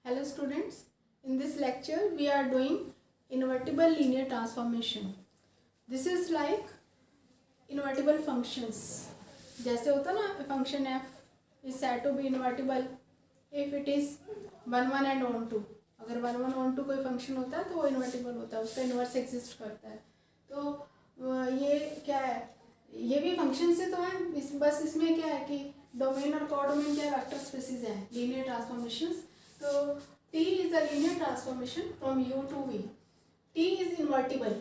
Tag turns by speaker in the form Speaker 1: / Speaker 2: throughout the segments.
Speaker 1: Hello students, in this lecture we are doing invertible linear transformation. This is like invertible functions. जैसे होता ना function f is said to be invertible if it is 1 1 and on 2. अगर 1 1 on 2 कोई function होता है तो वो invertible होता है, उसका inverse exist करता है. तो ये क्या है, ये भी फंक्शन से तो है, बस इसमें क्या है कि डोमेन और कोडोमेन क्या वेक्टर स्पेसिस है लीनियर ट्रांसफॉर्मेशंस. तो T is a linear transformation from U to V. T is invertible.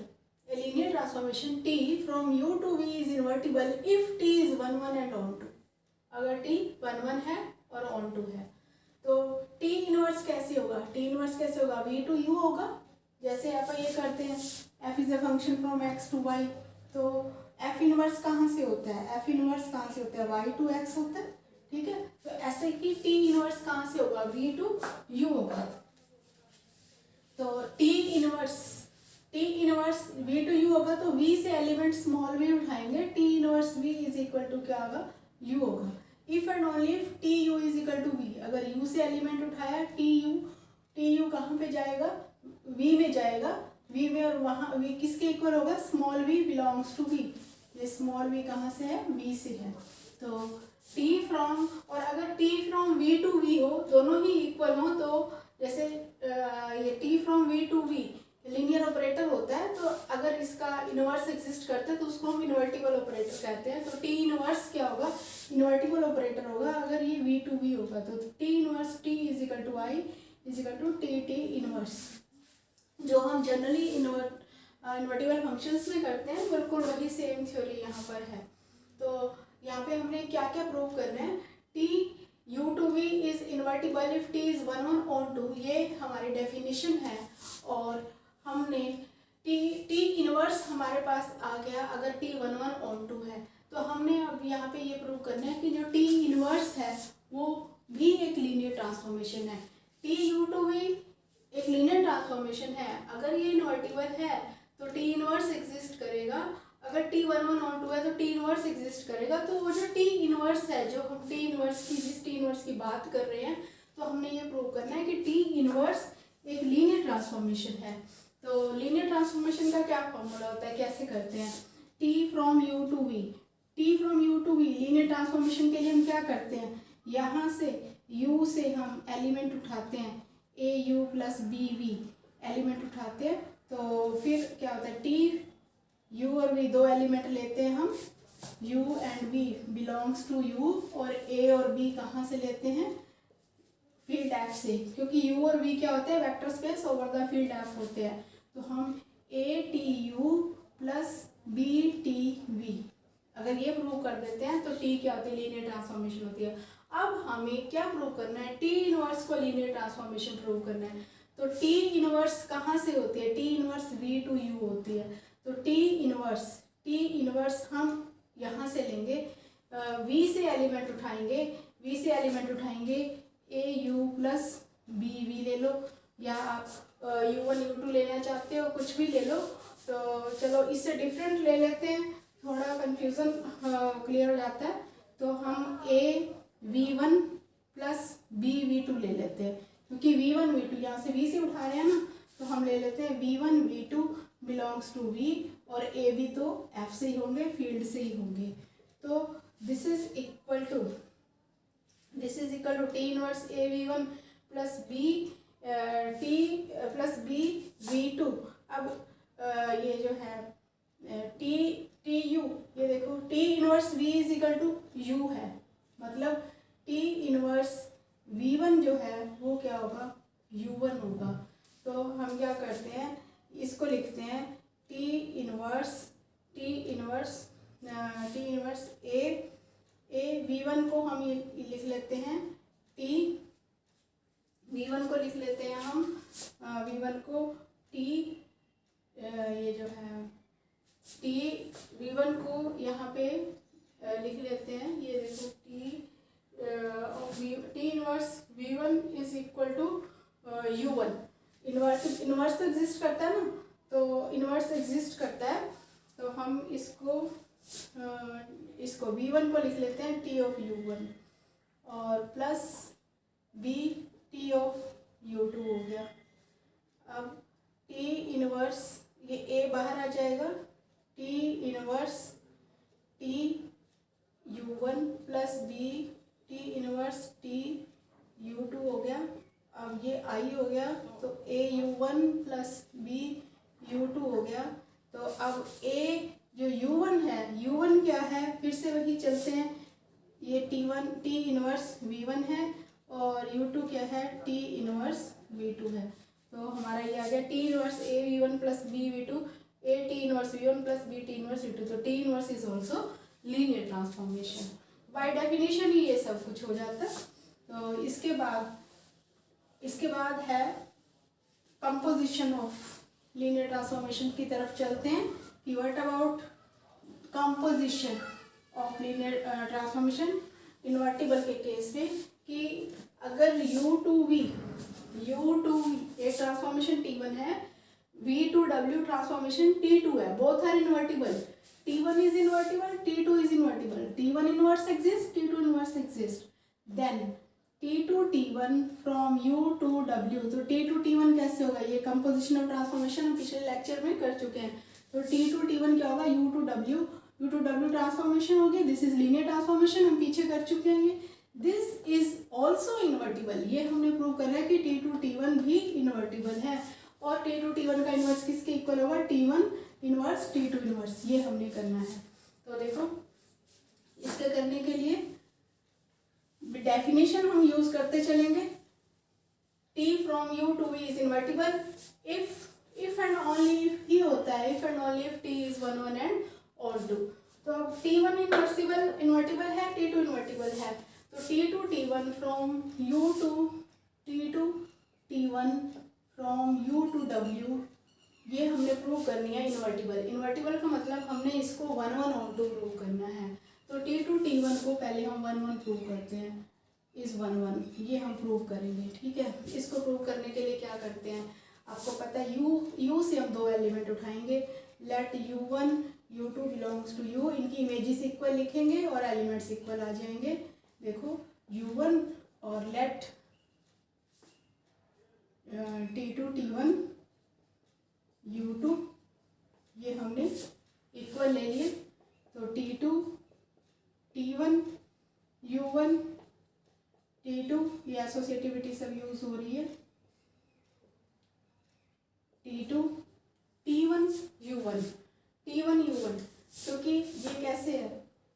Speaker 1: A linear transformation T from U to V is invertible if T is 1 1 and on 2. अगर T 1 1 है और on 2 है तो T inverse कैसे होगा, T inverse कैसे होगा, V to U होगा. जैसे आप ये करते हैं f is a function from x to y, तो f इनवर्स कहाँ से होता है, f इनवर्स कहाँ से होता है, y to x होता है. ठीक है, तो ऐसे कि T इनवर्स कहाँ से होगा, V to U होगा. तो T inverse V to U होगा तो V से एलिमेंट स्मॉल v उठाएंगे, T inverse V is equal to क्या होगा, U होगा. If and only if T U is equal to V, अगर U से एलिमेंट उठाया T U कहाँ पे जाएगा, V में जाएगा. V में और वहाँ V किसके इक्वल होगा, small v belongs to V. ये स्मॉल v कहाँ से है, V से है. तो T फ्रॉम, और अगर T from V to V हो, दोनों ही इक्वल हो, तो जैसे ये T from V to V linear operator होता है, तो अगर इसका इनवर्स एग्जिस्ट करता है तो उसको हम इन्वर्टिबल ऑपरेटर कहते हैं. तो T इनवर्स क्या होगा, इन्वर्टिबल ऑपरेटर होगा अगर ये V टू V होगा. तो T inverse T is equal to I is equal to T inverse, जो हम जनरली इन्वर्टिबल फंक्शंस में करते हैं, बिल्कुल वही सेम थ्योरी यहाँ पर है. तो यहाँ पे हमने क्या क्या प्रूव करना है, T U to V is invertible if T is 1 1 on 2, ये हमारी डेफिनेशन है. और हमने T इनवर्स हमारे पास आ गया अगर T 1 1 on 2 है. तो हमने अब यहाँ पे ये प्रूव करना है कि जो T इनवर्स है वो भी एक लीनियर ट्रांसफॉर्मेशन है. T U टू V एक लीनियर ट्रांसफॉर्मेशन है, अगर ये इन्वर्टिबल है तो T इनवर्स एग्जिस्ट करेगा. अगर T 1 1 on 2 है तो T इनवर्स एग्जिस्ट करेगा. तो वो जो T इनवर्स है, जो हम T इनवर्स की जिस T इनवर्स की बात कर रहे हैं, तो हमने ये प्रूव करना है कि T इनवर्स एक लीनियर ट्रांसफॉर्मेशन है. तो लीनियर ट्रांसफॉर्मेशन का क्या फॉर्मूला होता है, कैसे करते हैं, T from U to V. T from U to V linear transformation के लिए हम क्या करते हैं, यहाँ से U से हम एलिमेंट उठाते हैं, A U plus B V element उठाते हैं. तो फिर क्या होता है, T U और V दो एलिमेंट लेते हैं हम, U and V belongs to U, और A और B कहाँ से लेते हैं, फील्ड एफ से, क्योंकि U और V क्या होते हैं, vector space over the field F होते हैं. तो हम ATU प्लस BTV अगर ये प्रूव कर देते हैं तो T क्या होती है, लीनियर ट्रांसफॉर्मेशन होती है. अब हमें क्या प्रूव करना है, T इनवर्स को लीनियर ट्रांसफॉर्मेशन प्रूव करना है. तो T इनवर्स कहाँ से होती है, T inverse V to U होती है. तो T इनवर्स हम यहाँ से लेंगे, V से एलिमेंट उठाएंगे, AU प्लस BV ले लो, या आप U1 U2 लेना चाहते हो, कुछ भी ले लो. तो चलो इससे डिफरेंट ले लेते हैं, थोड़ा कंफ्यूजन क्लियर हो जाता है. तो हम V1 प्लस BV2 ले लेते हैं, क्योंकि V1 V2 यहाँ से V से उठा रहे हैं ना, तो हम ले लेते हैं V1 V2 belongs to V, और AB तो F से ही होंगे, फील्ड से ही होंगे. तो this is equal to T inverse AV1 plus B V2. अब ये जो है TU, ये देखो T inverse V is equal to U है, मतलब T इनवर्स V1 जो है वो क्या होगा, U1 होगा. तो हम क्या करते हैं, इसको लिखते हैं T इनवर्स A V1 को हम लिख लेते हैं, V1 को लिख लेते हैं हम, V1 को T, ये जो है T V1 को यहाँ पे लिख लेते हैं, ये देखो T inverse V1 is equal to U1. Inverse तो एग्जिस्ट करता है ना, तो इनवर्स एग्जिस्ट करता है, तो हम इसको V1 को लिख लेते हैं T ऑफ U1, और plus B T of U जाएगा T inverse T u1 plus B T inverse T u2 हो गया। अब ये i हो गया तो a u1 plus b u2 हो गया। तो अब a जो u1 है, u1 क्या है, फिर से वही चलते हैं, ये टी इनवर्स v1 है और u2 क्या है, टी इनवर्स v2 है। तो हमारा ये आ गया T inverse a v1 plus b v2, a T inverse v1 plus b T inverse v2। तो T inverse is also linear transformation. By definition ही ये सब कुछ हो जाता है। तो इसके बाद है कंपोजिशन ऑफ लीनियर ट्रांसफॉर्मेशन की तरफ चलते हैं कि what about composition of linear transformation invertible के केस में, कि अगर U2V एक ट्रांसफॉर्मेशन T1 है, V2W ट्रांसफॉर्मेशन T2 है, both are invertible, T1 is invertible, T2 is invertible, T1 inverse exists, T2 inverse exists, then T2 T1 from U to W। तो T2 T1 कैसे होगा, ये कंपोजिशन ऑफ ट्रांसफॉर्मेशन हम पिछले lecture में कर चुके हैं। तो T2 T1 क्या होगा, U to W ट्रांसफॉर्मेशन होगी। दिस इज लीनियर ट्रांसफॉर्मेशन, हम पीछे कर चुके हैं। ये दिस इज ऑल्सो इन्वर्टिबल, ये हमने प्रूव कर रहा है कि T2 T1 भी इन्वर्टिबल है। और T2 T1 का इन्वर्स किसके इक्वल होगा, T1 इन्वर्स T2 इन्वर्स, ये हमने करना है। तो देखो इसके करने के लिए डेफिनेशन हम यूज करते चलेंगे। T from U to V is invertible if and only if ही होता है, if and only if T is 1 1 and all 2। तो अब T1 इन्वर्टिबल है, T2 इन्वर्टिबल है, तो T2 T1 from U to T2 T1 from U to W, ये हमने prove करनी है इन्वर्टिबल का मतलब हमने इसको 1 1 और 2 प्रूव करना है। तो T2 T1 को पहले हम 1 1 प्रूव करते हैं, इस 1 1 ये हम प्रूव करेंगे, ठीक है। इसको प्रूव करने के लिए क्या करते हैं, आपको पता है U से हम 2 एलिमेंट उठाएंगे, let U1 U2 belongs to U, इनकी इमेजेस इक्वल लिखेंगे और एलिमेंट्स इक्वल आ जाएंगे। देखो U1 और लेट T2 T1 U2, ये हमने इक्वल ले लिए। तो T2 T1 U1 T2, ये एसोसिएटिविटी सब यूज हो रही है, T2 T1 U1 क्योंकि ये कैसे है,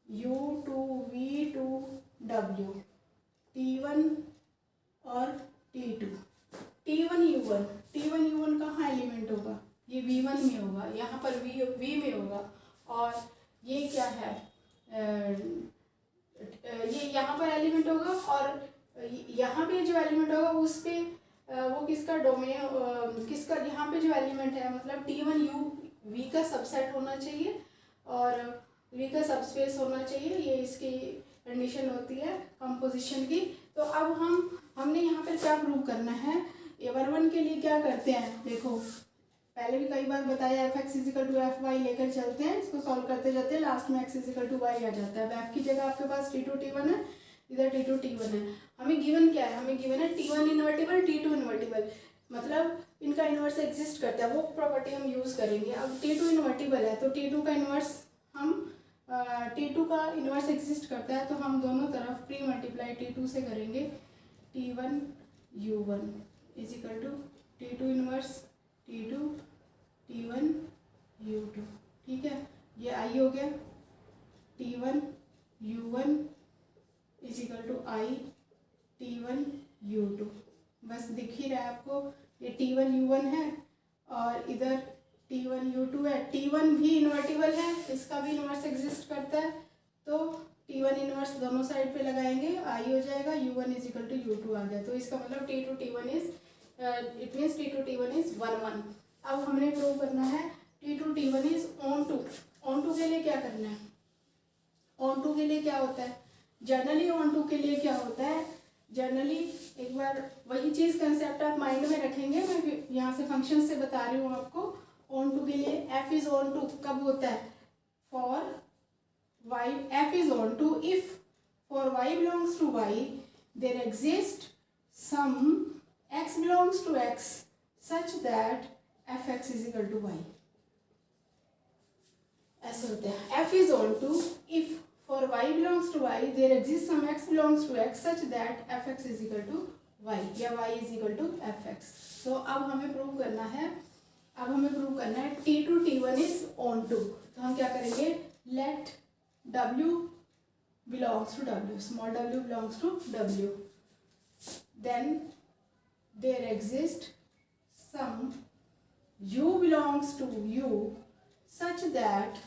Speaker 1: U2V2W, T1 और T2, T1 U1 कहाँ एलिमेंट होगा, ये V1 में होगा, यहाँ पर V में होगा, और ये क्या है, ये यहाँ पर एलिमेंट होगा, और यहाँ पे जो एलिमेंट होगा उस पे वो किसका डोमेन, किसका, यहाँ पे जो एलिमेंट है मतलब T1 U V का सबसेट होना चाहिए और V का सबस्पेस होना चाहिए, ये इसकी कंडीशन होती है कंपोजिशन की। तो अब हमने यहाँ पे क्या प्रूव करना है, A11 के लिए क्या करते हैं, देखो पहले भी कई बार बताया, fx = fy लेकर चलते हैं, इसको सॉल्व करते जाते हैं, लास्ट में x = y आ जाता है। f की जगह आपके पास T2 T1 है, इधर T2 T1 है। हमें गिवन क्या है, हमें गिवन है T1 इन्वर्टिबल T2 इन्वर्टिबल, मतलब इनका इन्वर्स एग्जिस्ट करता है, वो प्रॉपर्टी हम यूज़ करेंगे। अब T2 इन्वर्टिबल है तो T2 का इन्वर्स T2 का इन्वर्स एग्जिस्ट करता है, तो हम दोनों तरफ प्री मल्टीप्लाई T2 से करेंगे। T1 U1 = T2 inverse T2 T1 U2, ठीक है, ये I हो गया। T1 U1 = I T1 U2, बस दिख ही रहा है आपको, ये T1 U1 है और इधर T1 U2 है। T1 भी इन्वर्टिबल है, इसका भी इन्वर्स एग्जिस्ट करता है, तो T1 इन्वर्स दोनों साइड पे लगाएंगे, I हो जाएगा, U1 = U2 आ गया। तो इसका मतलब T2 T1 is it means T2 T1 is 1 1। अब हमने प्रूव करना है T2 T1 is on to के लिए क्या करना है, ऑन टू के लिए क्या होता है, जनरली ऑन टू के लिए क्या होता है, जनरली एक बार वही चीज़ कंसेप्ट आप माइंड में रखेंगे, मैं यहाँ से फंक्शन से बता रही हूँ आपको। ऑन टू के लिए f इज ऑन टू कब होता है, for y f is onto if for y belongs to y there exist some x belongs to x such that fx = y। ऐसे होते हैं। F is onto if for Y belongs to Y there exist some X belongs to X such that F X is equal to Y या Y is equal to F X. तो अब हमें prove करना है, T to T one is onto. तो हम क्या करेंगे, let W belongs to W, small W belongs to W, then there exist some u belongs to u such that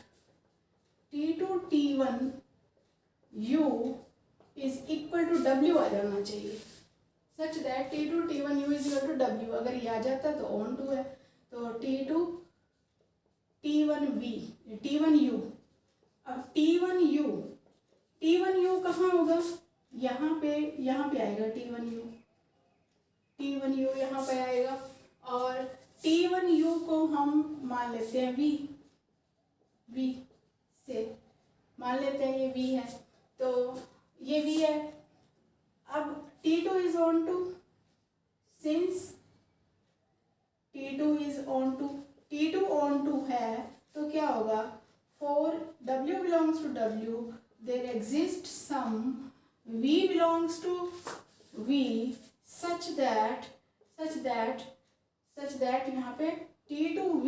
Speaker 1: t2 t1 u is equal to w आ जाना चाहिए, such that t2 t1 u is equal to w। अगर ये आ जाता तो onto है, तो t2 t1 v t1 u। अब t1 u कहाँ होगा, यहाँ पे आएगा t1 u यहाँ पे आएगा, और t1 u को हम मान लेते हैं v से मान लेते हैं ये v है, तो ये v है। अब t2 is onto, since t2 onto है तो क्या होगा, for w belongs to w there exist some v belongs to v such that यहाँ पे t2v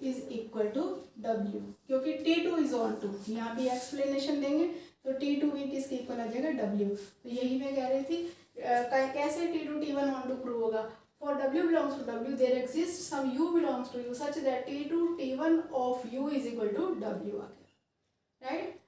Speaker 1: is equal to w, क्योंकि t2 इज ऑन टू। यहाँ पे explanation देंगे तो t2v किसके इक्वल आ जाएगा, w। तो यही मैं कह रही थी, कैसे t2 t1 onto prove होगा, for w belongs to w there exist some u belongs to u such that t2 t1 of u is equal to w आ गया, राइट।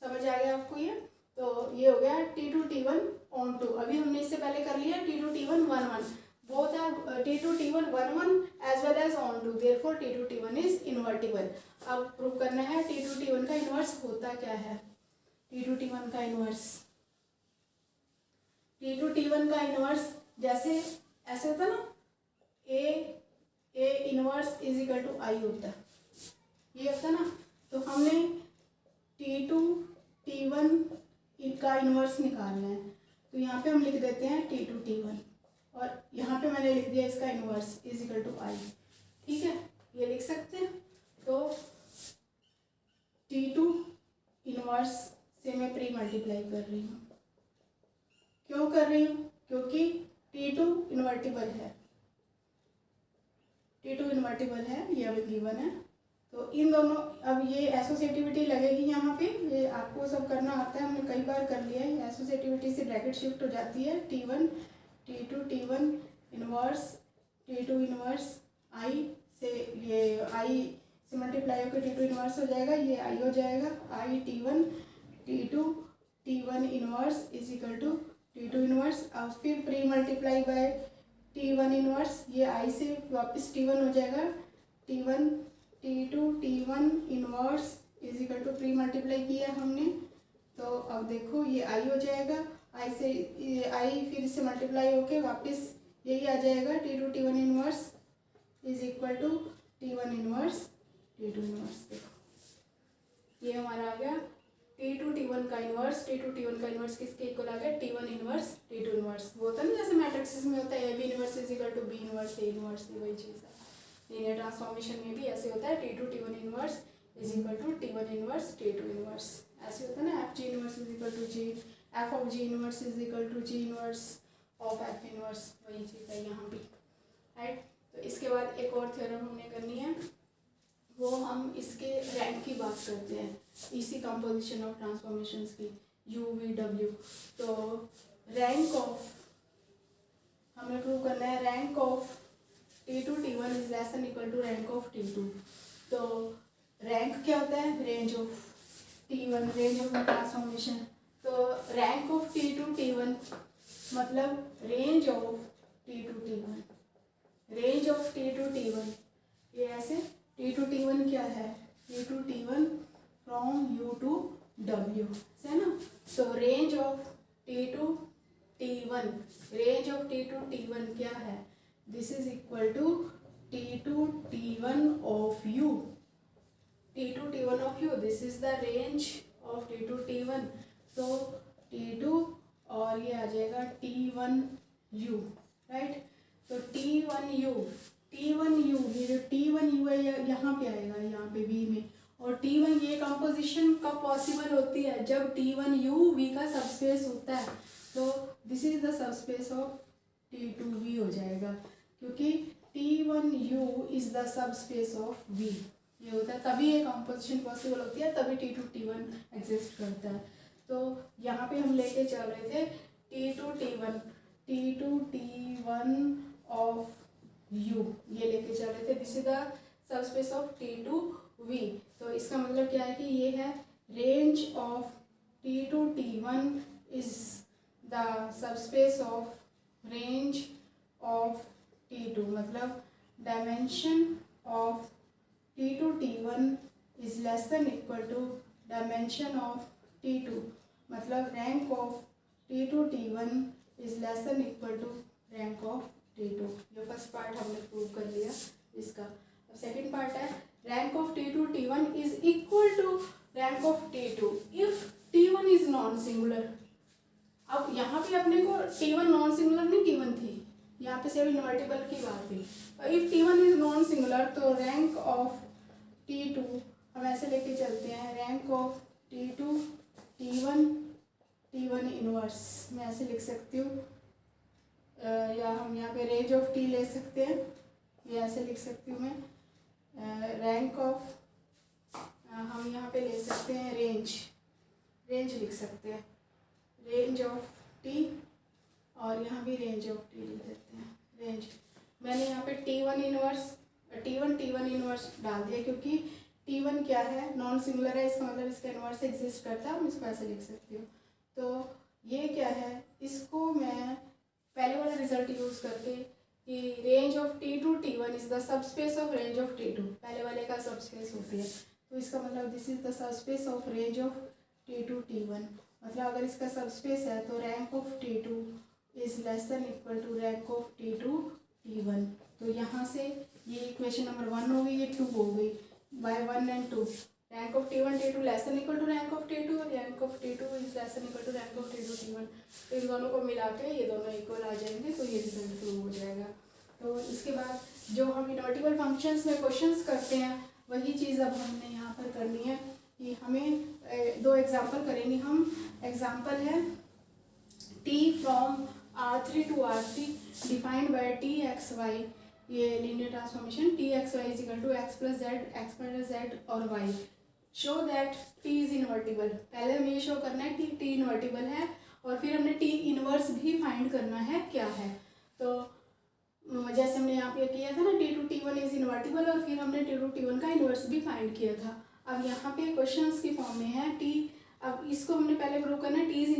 Speaker 1: समझ आ गया आपको ये। तो ये हो गया t2 t1 ऑन टू। अभी हमने इससे पहले कर लिया t2 t1 1 both are t2 t1 1 as well as on to, therefore t2 t1 is invertible। अब प्रूव करना है t2 t1 का इन्वर्स होता क्या है। t2 t1 का इन्वर्स जैसे ऐसे होता ना, a inverse is equal to I होता है, ये होता ना। तो हमने t2 t1 का इन्वर्स निकालना है, तो यहाँ पे हम लिख देते हैं t2 t1, और यहाँ पे मैंने लिख दिया इसका इन्वर्स इज इक्वल टू आई, ठीक है, ये लिख सकते हैं। तो t2 इन्वर्स से मैं प्री मल्टीप्लाई कर रही हूँ, क्यों कर रही हूँ, क्योंकि t2 इन्वर्टिबल है, ये अभी गिवन है। तो इन दोनों, अब ये एसोसिएटिविटी लगेगी यहाँ पे, ये आपको सब करना आता है, हमने कई बार कर लिया है। एसोसिएटिविटी से ब्रैकेट शिफ्ट हो जाती है, t2 t1 inverse t2 inverse आई से, ये आई से मल्टीप्लाई होकर t2 इन्वर्स हो जाएगा, ये आई हो जाएगा, I t2 t1 inverse is equal to t2 inverse. अब फिर pre multiply by t1 inverse, ये आई से वापस t1 हो जाएगा, t2 t1 inverse is equal to pre multiply किया हमने, तो अब देखो ये आई हो जाएगा, आई से आई फिर से मल्टीप्लाई होके वापस यही आ जाएगा, t2 t1 inverse is equal to t1 inverse t2 inverse. देखो ये हमारा आ गया t2 t1 का इन्वर्स किसके इक्वल आ गया, t1 इन्वर्स t2 इन्वर्स। वो होता है ना जैसे मैट्रिक्स में होता है, a b inverse is equal to b inverse a inverse, वही चीज़ है। लीनियर ट्रांसफॉर्मेशन में भी ऐसे होता है, t2 t1 inverse is equal to t1 inverse t2 inverse, ऐसे होता है ना। f g inverse is equal to g, f of g inverse is equal to g inverse of f inverse, वही चीज़ है यहाँ भी, राइट। तो इसके बाद एक और थ्योरम हमने करनी है, वो हम इसके रैंक की बात करते हैं, इसी कंपोजिशन ऑफ ट्रांसफॉर्मेशंस की, u v w। तो रैंक ऑफ, हमें प्रूव करना है rank of t2 t1 is less than equal to rank of t2। तो रैंक क्या होता है, range of t1, range of transformation. तो रैंक ऑफ t2 t1 मतलब range of t2 t1, range of t2 t1, ये ऐसे t2 t1 क्या है, t2 t1 from u to w, है ना। तो range of t2 t1, range of t2 t1 क्या है, this is equal to t2 t1 of u, t2 t1 of u, this is the range of t2 t1। तो t2 और ये आ जाएगा t1u, right. तो t1u, ये जो t1u है यहाँ पे आएगा, यहाँ पे v में, और T1 ये कंपोजिशन कब पॉसिबल होती है, जब T1U V का सबस्पेस होता है। तो this is the subspace of T2V हो जाएगा, क्योंकि T1U is the subspace of V ये होता है, तभी ये कंपोजिशन पॉसिबल होती है, तभी T2 T1 एग्जिस्ट करता है। तो यहाँ पे हम लेके चल रहे थे T2 T1 ऑफ U ये लेके चल रहे थे, this is the subspace of T2V। तो इसका मतलब क्या है कि ये है range of T2 T1 is the subspace of range of T2, मतलब dimension of T2 T1 is less than equal to dimension of T2, मतलब rank of T2 T1 is less than equal to rank of T2। ये first part हमने prove कर लिया इसका। अब second part है rank of T2 T1 is equal to rank of T2 if T1 is non singular. अब यहाँ पे अपने को T1 नॉन सिंगुलर नहीं गिवन थी, यहाँ पे सिर्फ इन्वर्टिबल की बात थी। If T1 is non singular तो रैंक ऑफ T2 हम ऐसे लेके चलते हैं, rank of T2 T1 inverse मैं ऐसे लिख सकती हूँ, या हम यहाँ पे रेंज ऑफ T ले सकते हैं, ये ऐसे लिख सकती हूँ मैं। रैंक ऑफ हम यहाँ पे ले सकते हैं रेंज लिख सकते हैं, रेंज ऑफ T, और यहाँ भी रेंज ऑफ T लिख देते हैं रेंज। मैंने यहाँ पे T1 इनवर्स डाल दिया, क्योंकि T1 क्या है नॉन सिंगुलर है, इसका मतलब इसका इनवर्स एग्जिस्ट करता है, हम इसको ऐसे लिख सकती हूँ। तो ये क्या है, इसको मैं पहले वाला रिजल्ट यूज़ करके कि range of T2 T1 is the subspace of range of T2, पहले वाले का सबस्पेस होती है, तो इसका मतलब this is the subspace of range of T2 T1, मतलब अगर इसका सबस्पेस है तो rank of T2 is less than equal to rank of T2 T1। तो यहाँ से ये इक्वेशन नंबर 1 हो गई, ये 2 हो गई, by 1 and 2 rank of T1 T2 less than equal to rank of T2, rank of T2 is less than equal to rank of T2 T1। तो इन दोनों को मिला के ये दोनों इक्वल आ जाएंगे, तो ये रिजल्ट प्रूव हो जाएगा। तो इसके बाद जो हम इनवर्टिबल फंक्शंस में क्वेश्चंस करते हैं वही चीज़ अब हमने यहाँ पर करनी है कि हमें 2 एग्जाम्पल करेंगे हम। एग्जाम्पल है T from R3 to R3 defined by Txy, ये linear transformation Txy is equal to x plus z और y, show that T is invertible. पहले हमें ये शो करना है कि T इन्वर्टिबल है, और फिर हमने T इनवर्स भी फाइंड करना है क्या है। तो जैसे हमने यहाँ पे किया था ना T2 T1 इज इन्वर्टिबल, और फिर हमने T2 T1 का इनवर्स भी फाइंड किया था। अब यहाँ पे क्वेश्चंस की फॉर्म में है T, अब इसको हमने पहले प्रूव करना है T इज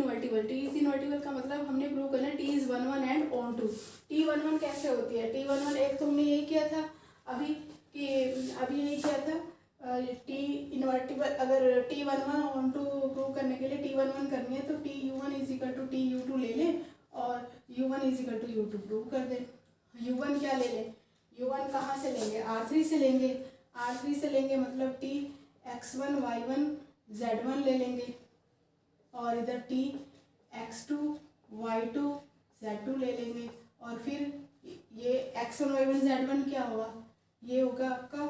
Speaker 1: इन्वर्टिबल का मतलब हमने प्रूव करना है T is 1 1 and onto. T11 कैसे होती है, T11 एक तो हमने यही किया था अभी यही किया था T इन्वर्टिबल, अगर T11 ऑन टू प्रूव करने के लिए T11 करनी है तो TU1 is equal to TU2 ले लें, और U1 is equal to U2 prove कर दें। U1 क्या ले लें, U1 कहाँ से लेंगे, R3 से लेंगे, मतलब T x1 y1 z1 ले लेंगे, और इधर T x2 y2 z2 ले लेंगे, और फिर ये x1 y1 z1 क्या होगा, ये होगा आपका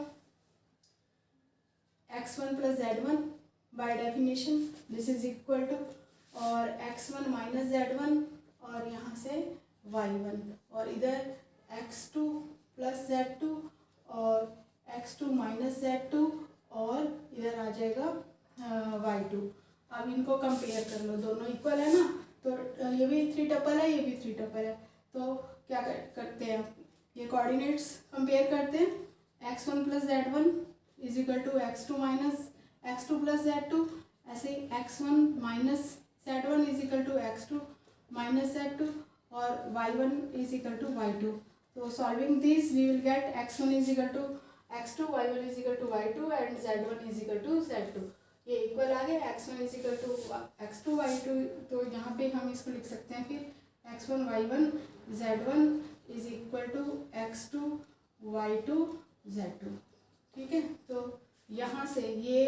Speaker 1: x1 plus z1 by definition this is equal to, और x1 माइनस z1 और यहाँ से y1, और इधर x2 प्लस z2 और x2 माइनस z2, और इधर आ जाएगा y2। अब इनको कंपेयर कर लो, दोनों इक्वल है ना, तो ये भी 3 टपल है, ये भी 3 टपल है, तो क्या करते हैं, ये कोऑर्डिनेट्स कंपेयर करते हैं। x1 plus z1 is equal to x2 minus x2 plus z2, ऐसे ही x1 minus z1 is equal to x2 minus z2, और y1 is equal to y2। तो solving this we will get x1 is equal to x2, y1 is equal to y2 and z1 is equal to z2। ये equal आ गया, x1 is equal to x2 y2, तो यहाँ पे हम इसको लिख सकते हैं फिर x1 y1 z1 is equal to x2 y2 z2। ठीक है, तो यहाँ से ये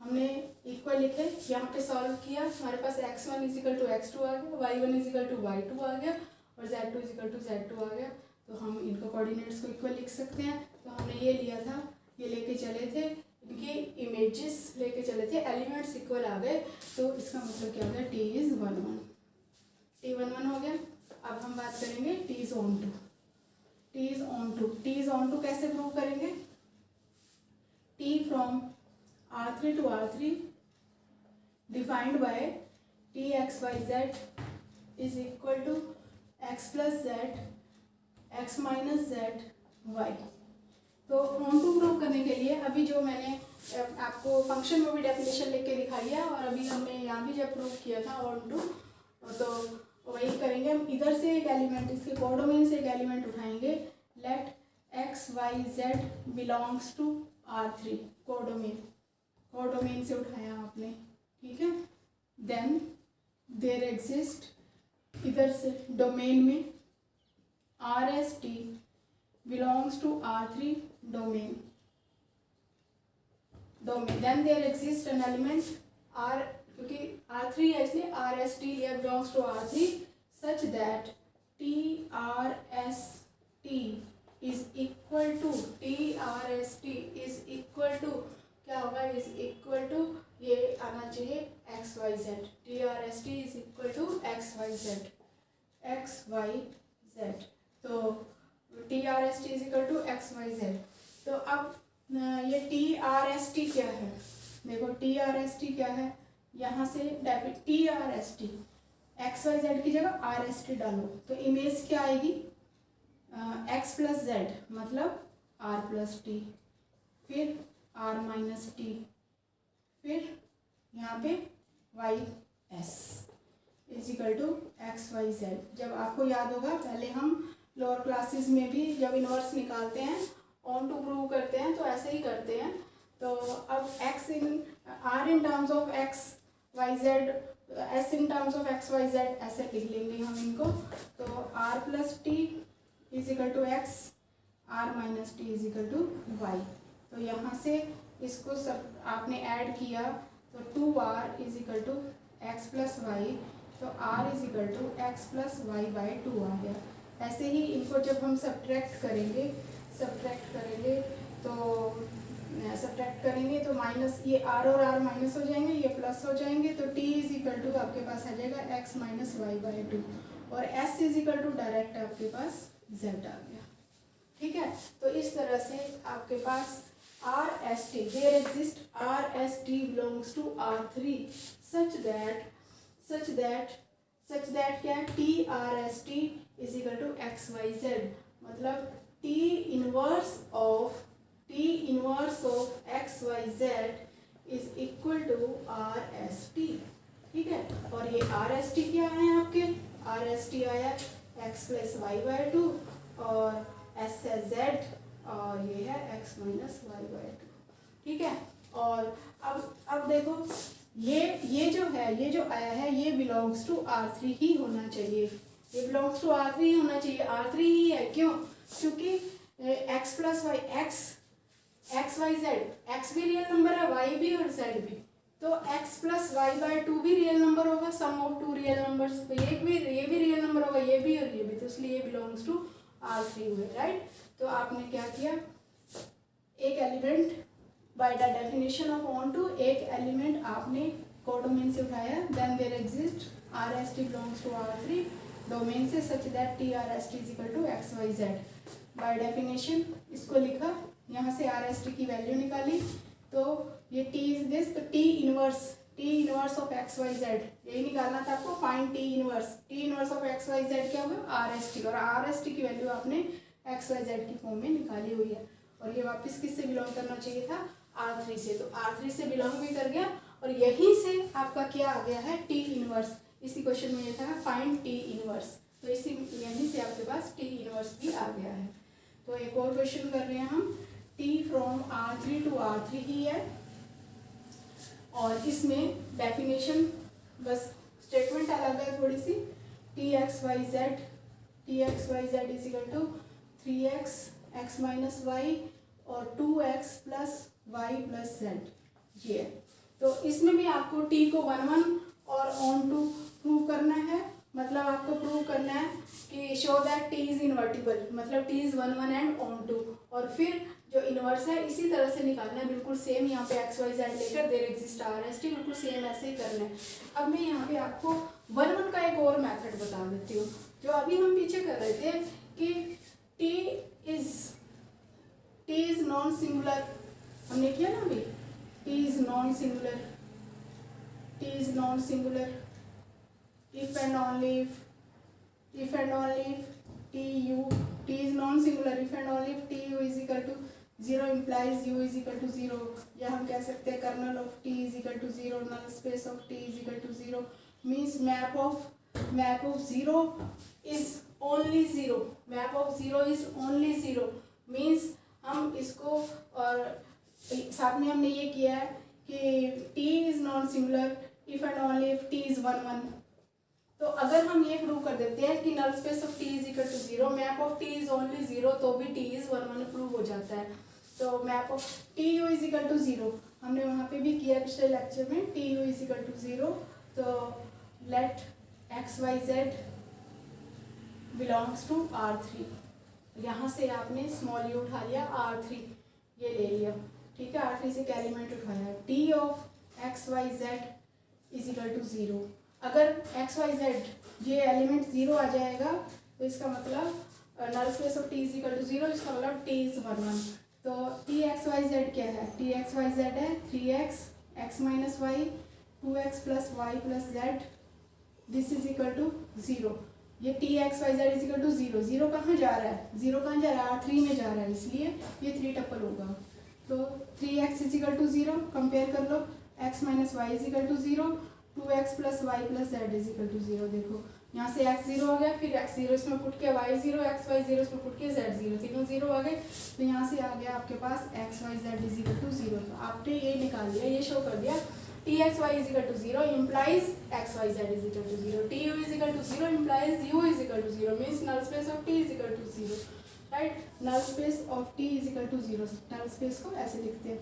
Speaker 1: हमने इक्वल लिखे, यहाँ पे सॉल्व किया, हमारे पास x1 is equal to x2 आ गया, y1 is equal to y2 आ गया, और z2 is equal to z2 आ गया। तो हम इनको कोऑर्डिनेट्स को इक्वल लिख सकते हैं। तो हमने ये लिया था, ये लेके चले थे, इनकी उनके इमेजेस लेके चले थे, एलिमेंट्स इक्वल आ गए, तो इसका मतलब क्या हो गया, टी इज़ 1 1, टी 1 1 हो गया। अब हम बात करेंगे T is onto, T is onto, T is onto कैसे प्रूव करेंगे, T from R3 to R3 defined by T x y z is equal to x plus z x minus z y. तो onto prove करने के लिए अभी जो मैंने आपको फंक्शन में भी डेफिनेशन लिख के दिखाई है, और अभी हमने यहाँ भी जब प्रूव किया था ऑन टू, तो वही करेंगे हम। इधर से एक एलिमेंट, इसके कोडोमेन से एक एलिमेंट उठाएंगे, let x y z belongs to R3, codomain से उठाया आपने, ठीक है। देन देयर एग्जिस्ट इधर से डोमेन में RST belongs to R3 domain, then there exists an element R, क्योंकि R3 है इसलिए RST here belongs to R3 such that TRST is equal to, TRST is equal to क्या होगा, is equal to, ये आना चाहिए XYZ, TRST is equal to XYZ, तो TRST is equal to XYZ। तो अब ये TRST क्या है, देखो TRST क्या है, यहाँ से TRST XYZ की जगह RST डालो, तो इमेज क्या आएगी, x प्लस जेड मतलब R प्लस टी, फिर R माइनस टी, फिर यहाँ पे y s is equal to x y z. जब आपको याद होगा, पहले हम लोअर क्लासेस में भी जब इनवर्स निकालते हैं, ऑन टू प्रूव करते हैं, तो ऐसे ही करते हैं। तो अब x in r in terms of x y z, s in terms of x y z, ऐसे लिख लेंगे हम इनको। तो r plus t is equal to x, r minus t is equal to y. तो यहाँ से इसको सब आपने ऐड किया, तो 2r is equal to x plus y, तो r is equal to x plus y by 2 आ गया। ऐसे ही इनको जब हम सब्ट्रैक्ट करेंगे तो माइनस, ये r और r माइनस हो जाएंगे, ये प्लस हो जाएंगे, तो t इज इक्वल टू आपके पास आ जाएगा x माइनस वाई बाई 2, और s is equal to direct आपके पास z आ गया, ठीक है। तो इस तरह से आपके पास RST, there exists RST belongs to R3 such that क्या TRST is equal to XYZ, मतलब T inverse of XYZ is equal to RST, ठीक है। और ये RST क्या है आपके, RST आया x प्लस वाई बाई 2, और s है z, और ये है x माइनस वाई बाई 2, ठीक है। और अब देखो, ये जो आया है, ये बिलोंग्स टू R3 ही होना चाहिए, ये बिलोंग्स टू R3 ही होना चाहिए, R3 ही है, क्यों, क्योंकि x plus y, x y z, x भी रियल नंबर है, y भी और z भी, तो x प्लस वाई बाई 2 भी रियल नंबर होगा, सम ऑफ टू रियल नंबर्स, तो ये भी रियल नंबर होगा, ये भी और ये भी, तो इसलिए ये बिलोंग्स टू R3 हुए, राइट। तो आपने क्या किया, एक element by the definition of onto, एक एलिमेंट आपने कोडोमेन से उठाया, then there exist RST belongs to R3 domain से, such that TRST is equal to XYZ। By definition इसको लिखा, यहाँ से RST की वैल्यू निकाली, तो ये T इज दिस, तो T इनवर्स ऑफ XYZ यही निकालना था आपको, find T inverse of XYZ क्या होगा, RST, और RST की वैल्यू आपने XYZ की फॉर्म में निकाली हुई है। और ये वापस किससे बिलोंग करना चाहिए था, R3 से, तो R3 से बिलोंग भी कर गया, और यहीं से आपका क्या आ गया है, T इनवर्स। इसी क्वेश्चन में ये था फाइंड T इनवर्स, तो इसी यहीं से आपके पास T इनवर्स भी आ गया है। तो एक और क्वेश्चन कर रहे हैं हम, T from R3 to R3 ही है, और इसमें डेफिनेशन बस स्टेटमेंट अलग है थोड़ी सी, TXYZ is equal to 3x x minus y और 2x plus y plus Z, ये है। तो इसमें भी आपको t को 1 1 और ऑन टू प्रूव करना है, मतलब आपको प्रूव करना है कि show that t is invertible, मतलब t is 1 1 and onto, और फिर जो इनवर्स है इसी तरह से निकालना है, बिल्कुल सेम। यहाँ पे एक्स वाई जेड लेकर there exist r s t, बिल्कुल सेम ऐसे ही करना है। अब मैं यहाँ पे आपको 1 का एक और मेथड बता देती हूँ, जो अभी हम पीछे कर रहे थे कि टी इज नॉन सिंगुलर, हमने किया ना अभी, T is non singular, T is non singular if and only t is non singular if and only if tu is equal to 0 implies u is equal to 0, या हम कह सकते हैं kernel of t is equal to 0, null space of t is equal to 0 means map of 0 is only 0, map of 0 is only 0 means हम इसको, और साथ में हमने ये किया है कि t is non singular if and only if t is 1 1। तो अगर हम ये प्रूव कर देते हैं कि null space of T is equal to 0, map of T is only 0, तो भी टी इज 1 1 प्रूव हो जाता है। तो map of T u is equal to 0 हमने वहाँ पे भी किया पिछले लेक्चर में, T u is equal to 0। तो let x y z belongs to R3, यहाँ से आपने स्मॉल यू उठा लिया, R3 ये ले लिया, ठीक है। R3 से क्या एलिमेंट उठाया, T of x y z is equal to 0। अगर एक्स वाई जेड ये एलिमेंट 0 आ जाएगा तो इसका मतलब null space of T is equal to 0, इसका मतलब टी इज 1 1। तो टी एक्स वाई जेड क्या है, टी एक्स वाई जेड है 3x x minus y 2x plus y plus z, this is equal to 0। ये T x y z is equal to 0, 0 कहाँ जा रहा है, 0 कहाँ जा रहा है, R3 में जा रहा है, इसलिए ये 3 टप्पल होगा। तो 3x is equal to 0, compare कर लो, x minus y is equal to 0, 2x plus y plus z is equal to 0। देखो यहाँ से x 0 आ गया, फिर x 0 इसमें पुट किया, y 0, x y 0 इसमें पुट किया, z 0, तीनों 0 आ गए। तो यहाँ से आ गया आपके पास x y z is equal to 0। तो आपने ये निकाल दिया, ये शो कर दिया T x y is equal to 0 implies x y z is equal to 0, T u is equal to 0 implies u is equal to 0 means null space of T is equal to 0, right. Null space of T is equal to 0, null space को ऐसे लिखते हैं।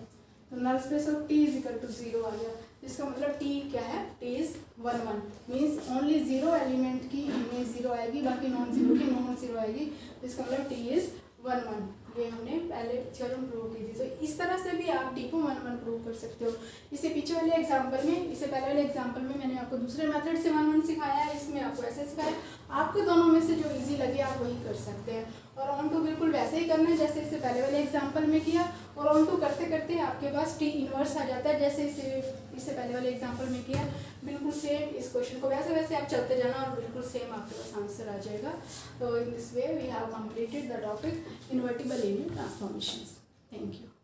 Speaker 1: तो null space of T is equal to 0 आ गया, इसका मतलब T क्या है, T is 1 1 means only 0 element की इमेज 0 आएगी, बाकी नॉन 0 की नॉन 0 आएगी। तो इसका मतलब टी इज 1 1, ये हमने पहले पिक्चर में प्रूव की थी। तो इस तरह से भी आप टी को 1 1 प्रूव कर सकते हो। इससे पीछे वाले एग्जाम्पल में, इससे पहले वाले एग्जाम्पल में मैंने आपको दूसरे मेथड से 1 1 सिखाया है, इसमें आपको ऐसे सिखाया। आपको दोनों में से जो इजी लगे आप वही कर सकते हैं, और ऑन टू बिल्कुल वैसे ही करना है जैसे इससे पहले वाले एग्जाम्पल में किया, और ऑन टू करते करते आपके पास टी इनवर्स आ जाता है जैसे इससे पहले वाले एग्जाम्पल में किया। बिल्कुल सेम इस क्वेश्चन को वैसे वैसे आप चलते जाना और बिल्कुल सेम आपके पास आंसर आ जाएगा। तो in this way we have completed the topic invertible linear transformations. Thank you.